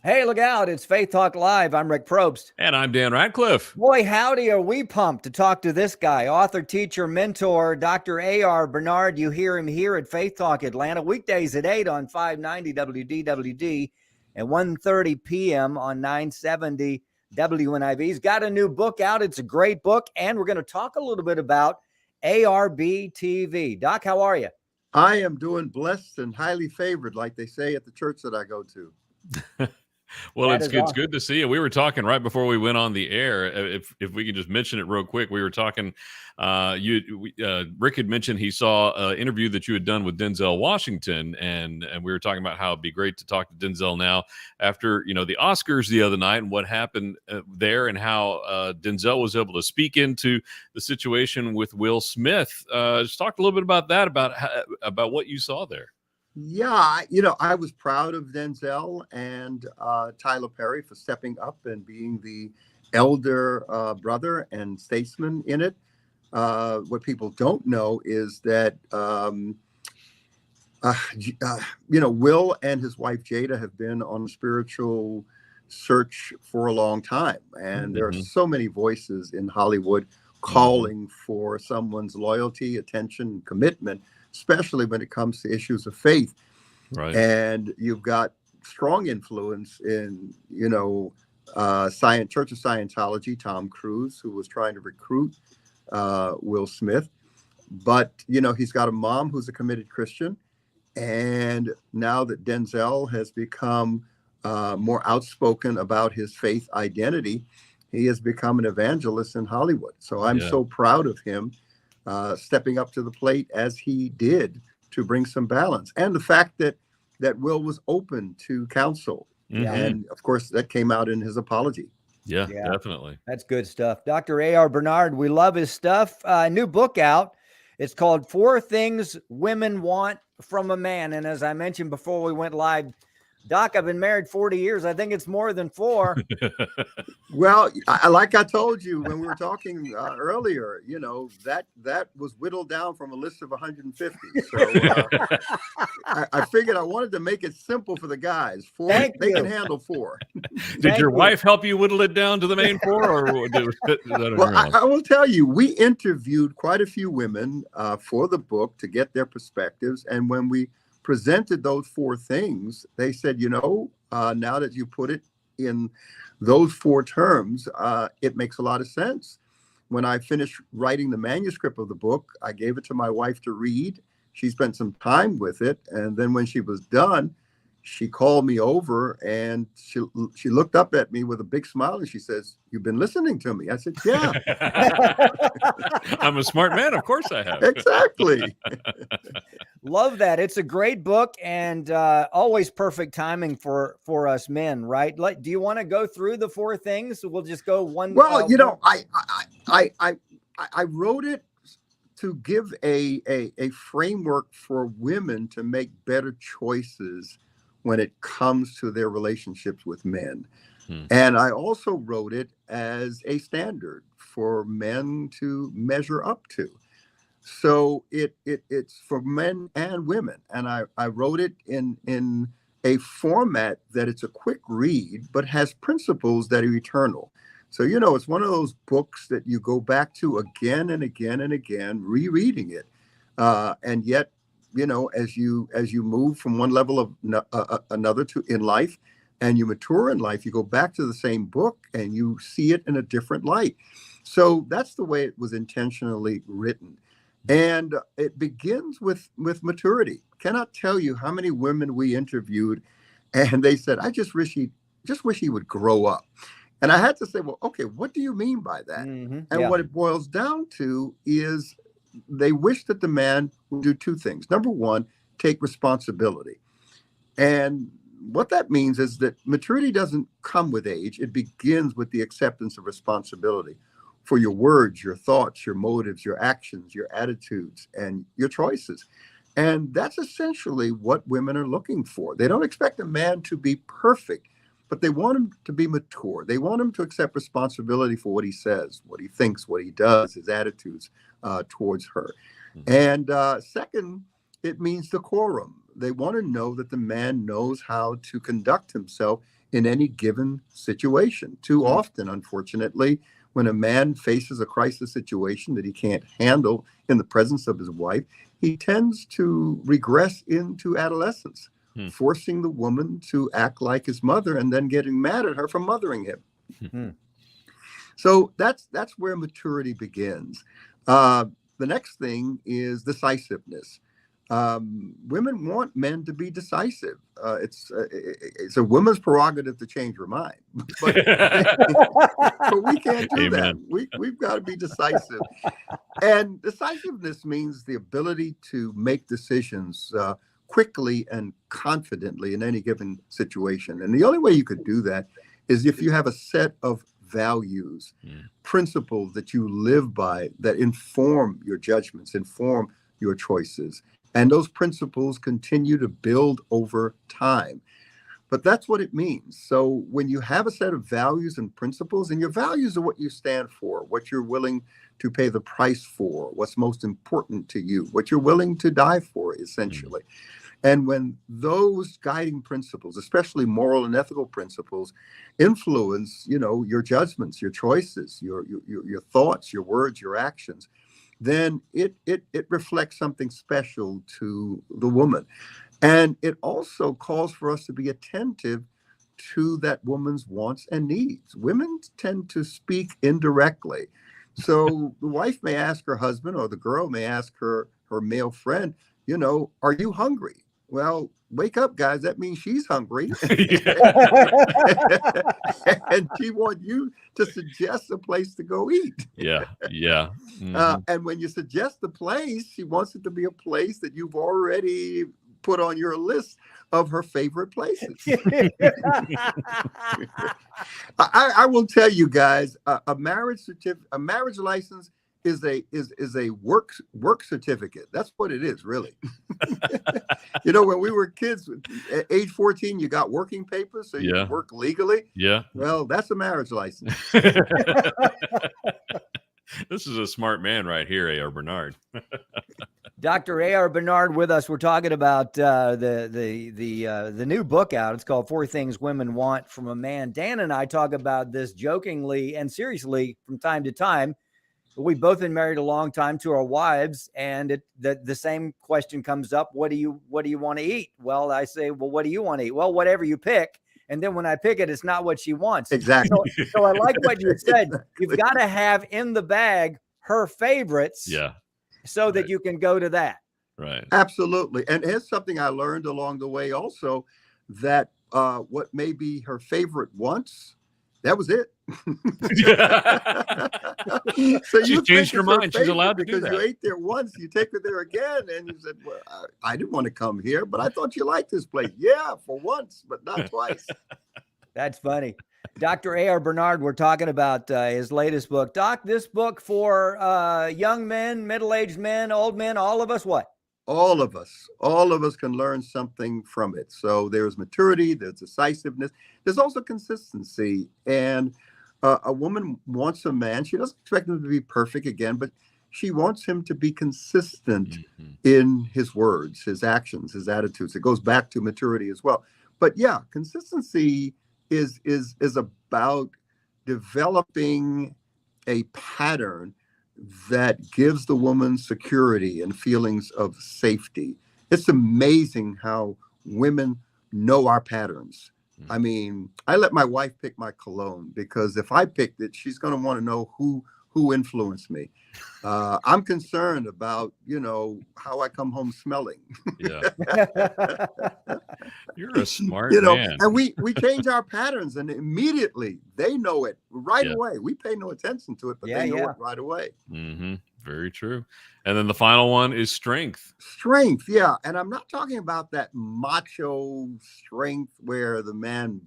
Hey, look out. It's Faith Talk Live. I'm Rick Probst. And I'm Dan Radcliffe. Boy, howdy, are we pumped to talk to this guy, author, teacher, mentor, Dr. A.R. Bernard. You hear him here at Faith Talk Atlanta, weekdays at 8 on 590 WDWD and 1:30 p.m. on 970 WNIV. He's got a new book out. It's a great book, and we're going to talk a little bit about ARB TV. Doc, how are you? I am doing blessed and highly favored, like they say at the church that I go to. Well, That it's is good. It's awesome. good to see you. We were talking right before we went on the air. If we could just mention it real quick, we were talking. Rick had mentioned he saw an interview that you had done with Denzel Washington, and we were talking about how it'd be great to talk to Denzel now after the Oscars the other night and what happened there, and how Denzel was able to speak into the situation with Will Smith. Just talk a little bit about that, about what you saw there. Yeah, I was proud of Denzel and Tyler Perry for stepping up and being the elder brother and statesman in it. What people don't know is that, Will and his wife Jada have been on a spiritual search for a long time. And there are so many voices in Hollywood calling for someone's loyalty, attention, commitment, especially when it comes to issues of faith. Right. And you've got strong influence in, Church of Scientology, Tom Cruise, who was trying to recruit Will Smith. But, he's got a mom who's a committed Christian. And now that Denzel has become more outspoken about his faith identity, he has become an evangelist in Hollywood. So I'm so proud of him stepping up to the plate as he did to bring some balance. And the fact that Will was open to counsel. And of course, that came out in his apology. Yeah, definitely. That's good stuff. Dr. A.R. Bernard, we love his stuff. New book out. It's called 4 Things Women Want from a Man. And as I mentioned before we went live, Doc, I've been married 40 years. I think it's more than 4. Well, like I told you when we were talking earlier, that was whittled down from a list of 150. So I figured I wanted to make it simple for the guys. 4, they can handle 4. Did your wife help you whittle it down to the main 4, or did it fit that on your own? I will tell you, we interviewed quite a few women for the book to get their perspectives, and when we presented those 4 things, they said, now that you put it in those 4 terms, it makes a lot of sense. When I finished writing the manuscript of the book, I gave it to my wife to read. She spent some time with it. And then when she was done, she called me over and she looked up at me with a big smile and she says, "You've been listening to me." I said, "Yeah." I'm a smart man. Of course I have. Exactly. Love that. It's a great book and always perfect timing for us men, right? Do you want to go through the 4 things? We'll just go one. Well, I wrote it to give a framework for women to make better choices when it comes to their relationships with men. And I also wrote it as a standard for men to measure up to. So it's for men and women. And I wrote it in a format that it's a quick read, but has principles that are eternal. So, it's one of those books that you go back to again and again and again, rereading it. And yet, as you move from one level of another in life, and you mature in life, you go back to the same book and you see it in a different light. So that's the way it was intentionally written. And it begins with maturity. Cannot tell you how many women we interviewed, and they said, "I just wish he would grow up." And I had to say, well, okay, what do you mean by that? And what it boils down to is they wish that the man would do 2 things. Number 1, take responsibility. And what that means is that maturity doesn't come with age. It begins with the acceptance of responsibility for your words, your thoughts, your motives, your actions, your attitudes, and your choices. And that's essentially what women are looking for. They don't expect a man to be perfect, but they want him to be mature. They want him to accept responsibility for what he says, what he thinks, what he does, his attitudes towards her. And second, it means decorum. they want to know that the man knows how to conduct himself in any given situation. Too often, unfortunately, when a man faces a crisis situation that he can't handle in the presence of his wife, he tends to regress into adolescence, forcing the woman to act like his mother and then getting mad at her for mothering him. So that's where maturity begins. The next thing is decisiveness. Women want men to be decisive. It's a woman's prerogative to change her mind, but, but we can't do that. We've got to be decisive, and decisiveness means the ability to make decisions quickly and confidently in any given situation. And the only way you could do that is if you have a set of values, principles that you live by that inform your judgments, inform your choices. And those principles continue to build over time. But that's what it means. So when you have a set of values and principles, and your values are what you stand for, what you're willing to pay the price for, what's most important to you, what you're willing to die for, essentially. And when those guiding principles, especially moral and ethical principles, influence, your judgments, your choices, your thoughts, your words, your actions, then it reflects something special to the woman. And it also calls for us to be attentive to that woman's wants and needs. Women tend to speak indirectly. So the wife may ask her husband, or the girl may ask her male friend, are you hungry? Well, wake up, guys. That means she's hungry. And she wants you to suggest a place to go eat. Yeah. And when you suggest the place, she wants it to be a place that you've already put on your list of her favorite places. I will tell you guys, a marriage license is a work certificate. That's what it is, really. When we were kids, at age 14, you got working papers, so you work legally. Yeah. Well, that's a marriage license. This is a smart man right here, A.R. Bernard. Dr. A.R. Bernard with us. We're talking about the new book out. It's called 4 Things Women Want from a Man. Dan and I talk about this jokingly and seriously from time to time. We've both been married a long time to our wives, and the same question comes up. What do you want to eat? Well, I say, well, what do you want to eat? Well, whatever you pick. And then when I pick it, it's not what she wants. Exactly. So I like what you said. You've got to have in the bag her favorites. Yeah. So that you can go to that. Right. Absolutely. And here's something I learned along the way also, that what may be her favorite once, that was it. So she changed her mind. She's allowed to do that. Because you ate there once, you take her there again, and you said, well, I didn't want to come here, but I thought you liked this place. Yeah, for once, but not twice. That's funny. Dr. A.R. Bernard, we're talking about his latest book. Doc, this book for young men, middle-aged men, old men, all of us, what? All of us can learn something from it. So there's maturity, there's decisiveness, there's also consistency. And a woman wants a man, she doesn't expect him to be perfect again, but she wants him to be consistent in his words, his actions, his attitudes. It goes back to maturity as well. But yeah, consistency is about developing a pattern that gives the woman security and feelings of safety. It's amazing how women know our patterns. I mean, I let my wife pick my cologne, because if I picked it, she's going to want to know who influenced me. I'm concerned about, how I come home smelling. Yeah. You're a smart man. And we change our patterns, and immediately they know it right away. We pay no attention to it, but they know it right away. Mm-hmm. Very true. And then the final one is strength. Strength, yeah. And I'm not talking about that macho strength where the man,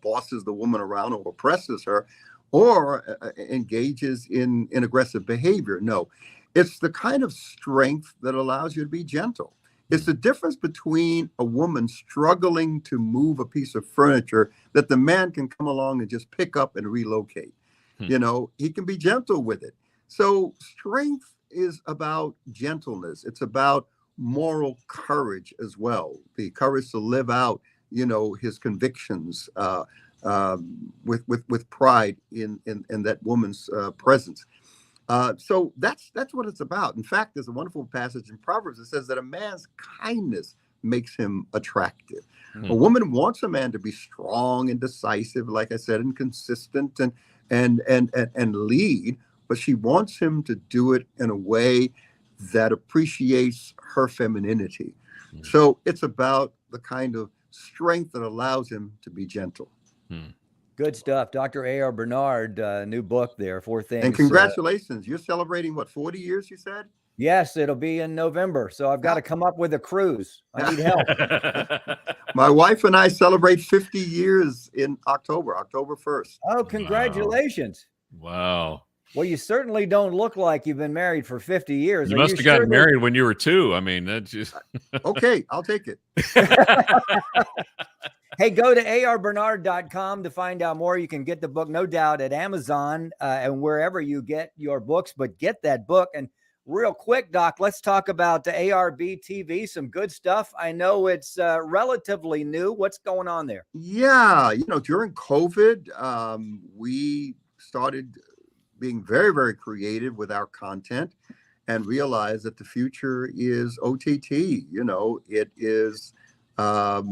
bosses the woman around or oppresses her, or engages in aggressive behavior. No, it's the kind of strength that allows you to be gentle. It's the difference between a woman struggling to move a piece of furniture that the man can come along and just pick up and relocate. He can be gentle with it. So strength is about gentleness. It's about moral courage as well, the courage to live out, his convictions with pride in that woman's presence. So that's what it's about. In fact, there's a wonderful passage in Proverbs that says that a man's kindness makes him attractive. A woman wants a man to be strong and decisive, like I said, and consistent and lead, but she wants him to do it in a way that appreciates her femininity. So it's about the kind of strength that allows him to be gentle. Good stuff. Dr. A.R. Bernard, new book there, 4 Things. And congratulations. You're celebrating, what, 40 years, you said? Yes, it'll be in November. So I've got to come up with a cruise. I need help. My wife and I celebrate 50 years in October 1st. Oh, congratulations. Wow. Well, you certainly don't look like you've been married for 50 years. You must have gotten married when you were 2. I mean, that's just... Okay, I'll take it. Hey, go to arbernard.com to find out more. You can get the book, no doubt, at Amazon and wherever you get your books, but get that book. And real quick, Doc, let's talk about the ARB TV, some good stuff. I know it's relatively new. What's going on there? Yeah, during COVID, we started being very, very creative with our content and realized that the future is OTT. It is a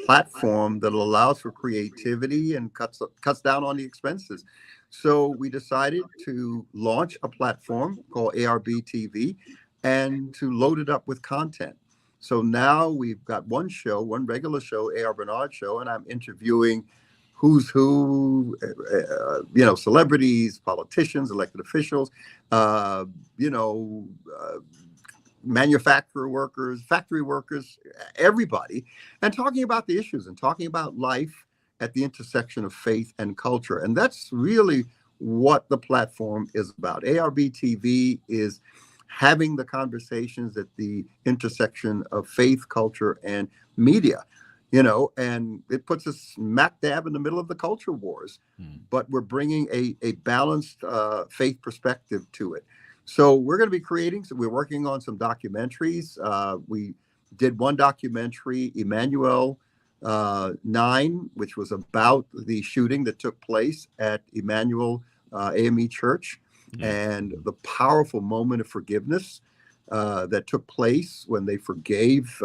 platform that allows for creativity and cuts down on the expenses. So we decided to launch a platform called ARB TV and to load it up with content. So now we've got one regular show, A.R. Bernard Show, and I'm interviewing who's who, celebrities, politicians, elected officials, manufacturer workers, factory workers, everybody, and talking about the issues and talking about life at the intersection of faith and culture. And that's really what the platform is about. ARB TV is having the conversations at the intersection of faith, culture, and media, and it puts us smack dab in the middle of the culture wars, but we're bringing a balanced faith perspective to it. So we're going to be we're working on some documentaries. We did one documentary, Emmanuel 9, which was about the shooting that took place at Emmanuel AME Church and the powerful moment of forgiveness that took place when they forgave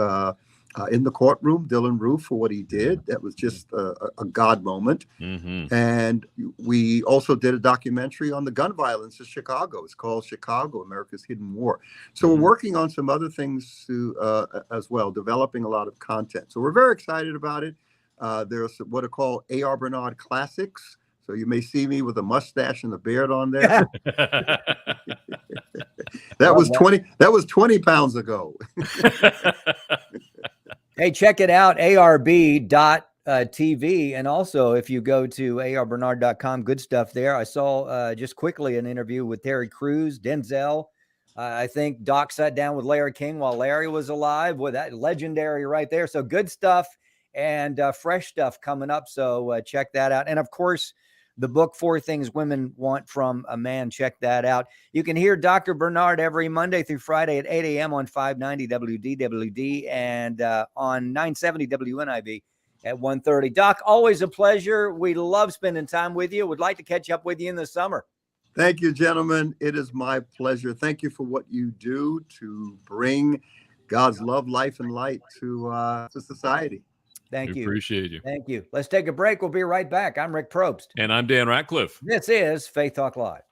in the courtroom Dylan Roof for what he did. That was just a God moment. And we also did a documentary on the gun violence in Chicago. It's called Chicago, America's Hidden War. So we're working on some other things as well, developing a lot of content. So we're very excited about it. There's what are called A.R. Bernard Classics. So you may see me with a mustache and a beard on there. That was 20 pounds ago. Hey, check it out, arb.tv. And also, if you go to arbernard.com, good stuff there. I saw just quickly an interview with Terry Crews, Denzel. I think Doc sat down with Larry King while Larry was alive. Well, that legendary right there. So good stuff and fresh stuff coming up. So check that out. And of course, the book, 4 Things Women Want from a Man. Check that out. You can hear Dr. Bernard every Monday through Friday at 8 a.m. on 590 WDWD and on 970 WNIB at 1:30. Doc, always a pleasure. We love spending time with you. Would like to catch up with you in the summer. Thank you, gentlemen. It is my pleasure. Thank you for what you do to bring God's love, life, and light to society. Thank you. Appreciate you. Thank you. Let's take a break. We'll be right back. I'm Rick Probst. And I'm Dan Ratcliffe. This is Faith Talk Live.